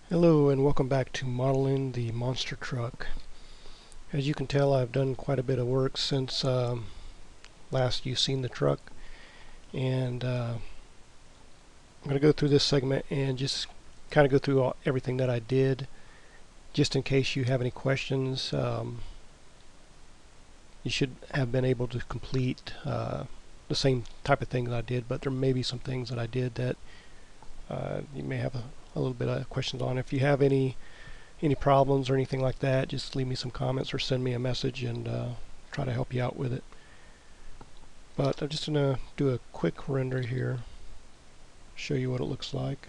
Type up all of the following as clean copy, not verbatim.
Hello and welcome back to modeling the monster truck. As you can tell, I've done quite a bit of work since last you've seen the truck, and I'm going to go through this segment and just kind of go through everything that I did, just in case you have any questions. You should have been able to complete the same type of thing that I did, but there may be some things that I did that you may have a little bit of questions on. If you have any problems or anything like that, just leave me some comments or send me a message and try to help you out with it. But I'm just going to do a quick render here, show you what it looks like.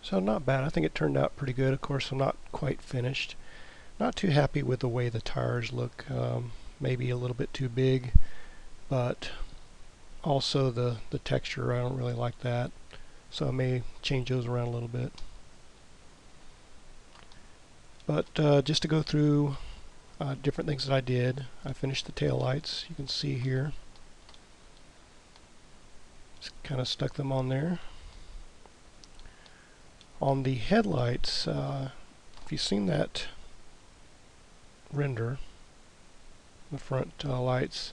So not bad. I think it turned out pretty good. Of course, I'm not quite finished. Not too happy with the way the tires look. Maybe a little bit too big, but also the texture, I don't really like that. So I may change those around a little bit. But just to go through different things that I did, I finished the tail lights. You can see here. Just kind of stuck them on there. On the headlights, if you've seen that render, the front lights,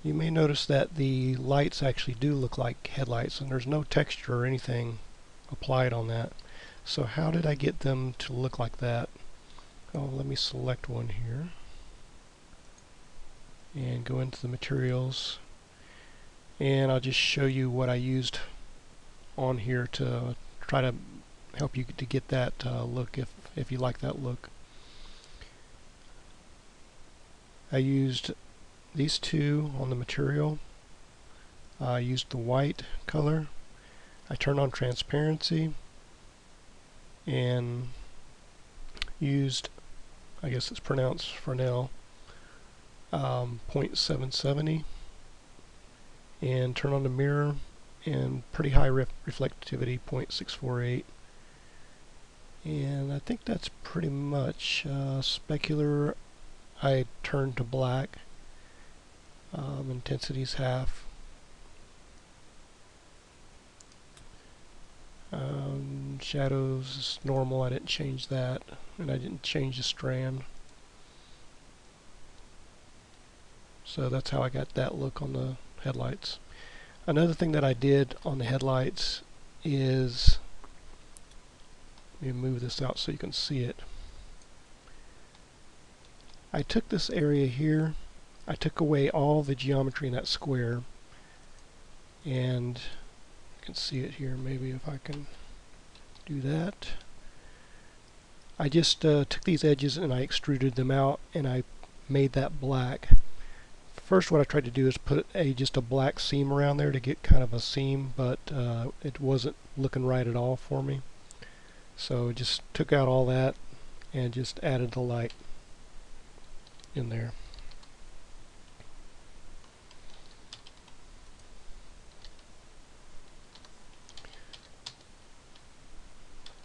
you may notice that the lights actually do look like headlights, and there's no texture or anything applied on that. So how did I get them to look like that? Oh, let me select one here and go into the materials, and I'll just show you what I used on here to try to help you to get that look if you like that look. I used these two on the material. I used the white color. I turned on transparency and used, I guess it's pronounced Fresnel, 0.770, and turn on the mirror and pretty high reflectivity, 0.648. And I think that's pretty much specular. I turned to black. Intensity's half. Shadows is normal. I didn't change that, and I didn't change the strand. So that's how I got that look on the headlights. Another thing that I did on the headlights is, let me move this out so you can see it. I took this area here, I took away all the geometry in that square, and you can see it here. Maybe if I can do that. I just took these edges and I extruded them out, and I made that black. First, what I tried to do is put just a black seam around there to get kind of a seam, but it wasn't looking right at all for me. So just took out all that and just added the light in there.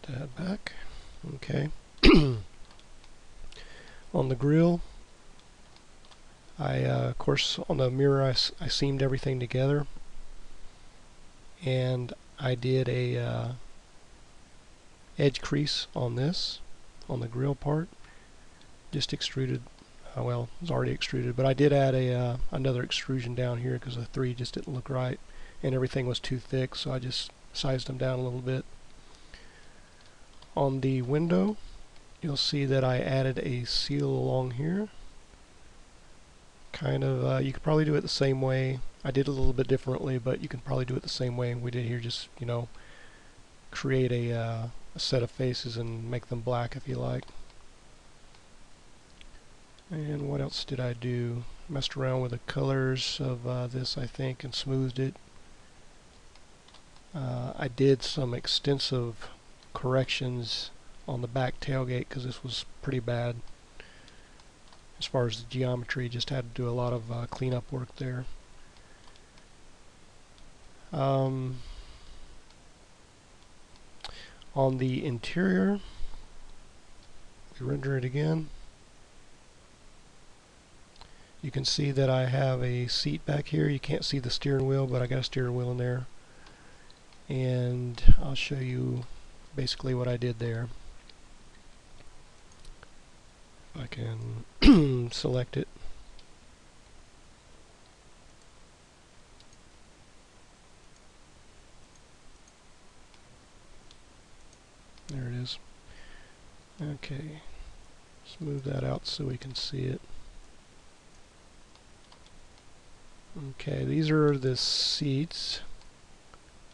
That back. Okay. On the grill, of course, on the mirror, I seamed everything together, and I did a edge crease on this, on the grill part, just extruded. Well, it was already extruded, but I did add another extrusion down here because the 3 just didn't look right, and everything was too thick, so I just sized them down a little bit. On the window, you'll see that I added a seal along here. Kind of, you could probably do it the same way. I did it a little bit differently, but you can probably do it the same way we did here. Just, create a set of faces and make them black if you like. And what else did I do? Messed around with the colors of this, I think, and smoothed it. I did some extensive corrections on the back tailgate because this was pretty bad as far as the geometry. Just had to do a lot of cleanup work there. On the interior, we render it again. You can see that I have a seat back here. You can't see the steering wheel, but I got a steering wheel in there. And I'll show you basically what I did there. I can select it. There it is. Okay, let's move that out so we can see it. Okay, these are the seats.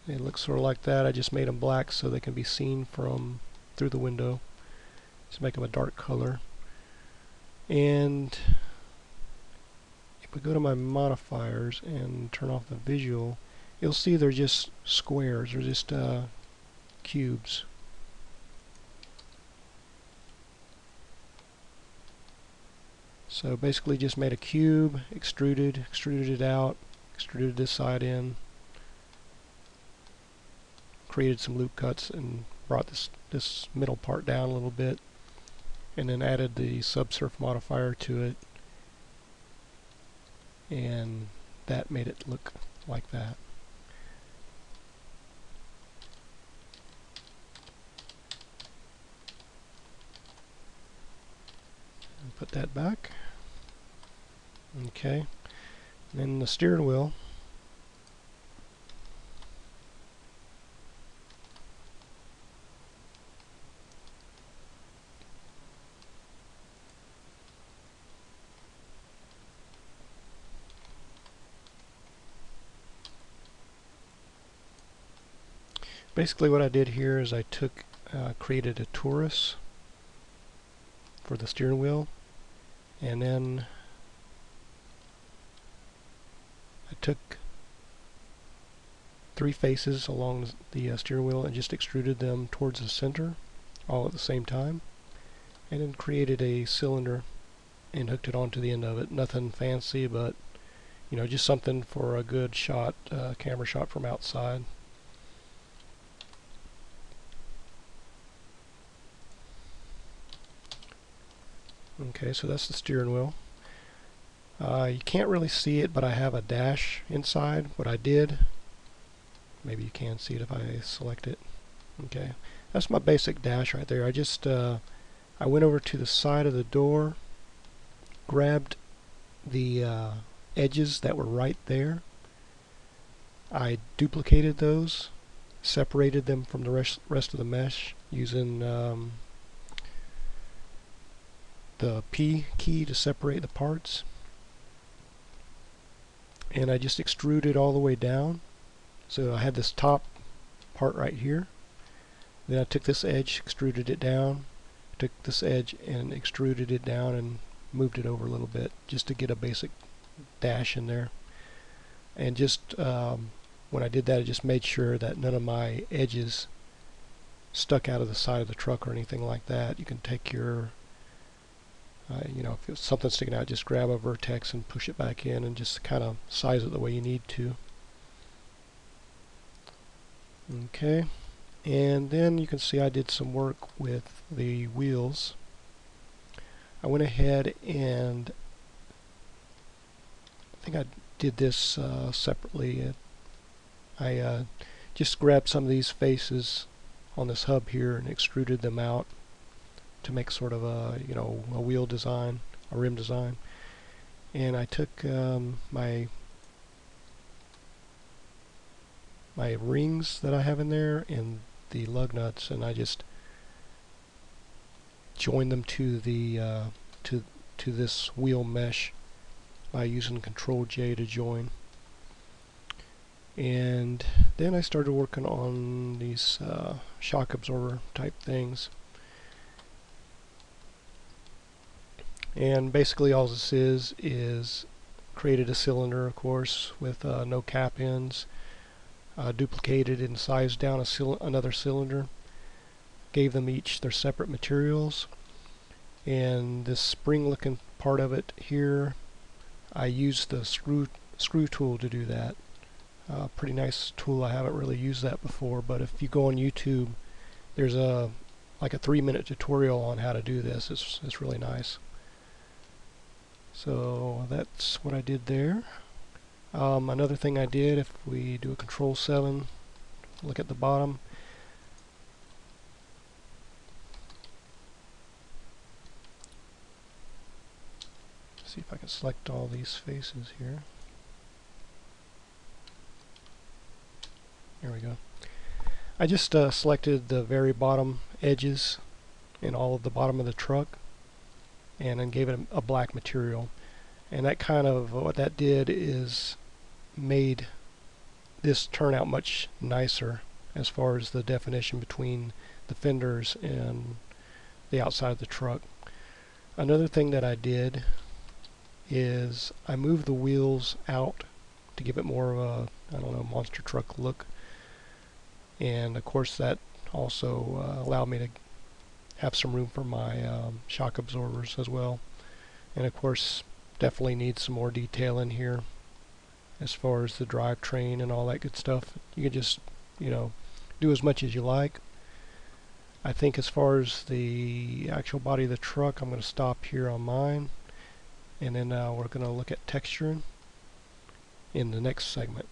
They look sort of like that. I just made them black so they can be seen from through the window. Just make them a dark color. And if we go to my modifiers and turn off the visual, you'll see they're just squares. They're just cubes. So basically just made a cube, extruded it out, extruded this side in, created some loop cuts and brought this middle part down a little bit, and then added the subsurf modifier to it, and that made it look like that. And put that back. Okay, and then the steering wheel. Basically what I did here is I created a torus for the steering wheel, and then I took 3 faces along the steering wheel and just extruded them towards the center all at the same time, and then created a cylinder and hooked it onto the end of it. Nothing fancy, but you know, just something for a good shot, camera shot from outside. Okay, so that's the steering wheel. You can't really see it, but I have a dash inside. What I did, maybe you can see it if I select it. Okay, that's my basic dash right there. I went over to the side of the door, grabbed the edges that were right there. I duplicated those, separated them from the rest of the mesh using the P key to separate the parts, and I just extruded all the way down. So I had this top part right here, then I took this edge, extruded it down, took this edge and extruded it down and moved it over a little bit just to get a basic dash in there. And just when I did that, I just made sure that none of my edges stuck out of the side of the truck or anything like that. You can take your you know, if something's sticking out, just grab a vertex and push it back in and just kind of size it the way you need to. Okay, and then you can see I did some work with the wheels. I went ahead and I think I did this separately. I just grabbed some of these faces on this hub here and extruded them out to make sort of a, you know, a wheel design, a rim design. And I took my rings that I have in there and the lug nuts, and I just joined them to the to this wheel mesh by using Control J to join. And then I started working on these shock absorber type things. And basically all this is created a cylinder, of course, with no cap ends, duplicated and sized down another cylinder, gave them each their separate materials, and this spring looking part of it here, I used the screw tool to do that. Pretty nice tool. I haven't really used that before, but if you go on YouTube, there's like a 3-minute tutorial on how to do this. It's really nice. So that's what I did there. Another thing I did, if we do a Control 7, look at the bottom, see if I can select all these faces here. There we go. I just selected the very bottom edges in all of the bottom of the truck and then gave it a black material. And that kind of, what that did is made this turn out much nicer as far as the definition between the fenders and the outside of the truck. Another thing that I did is I moved the wheels out to give it more of a, I don't know, monster truck look. And of course that also allowed me to have some room for my shock absorbers as well. And of course definitely needs some more detail in here as far as the drivetrain and all that good stuff. You can just, you know, do as much as you like. I think as far as the actual body of the truck, I'm going to stop here on mine, and then we're going to look at texturing in the next segment.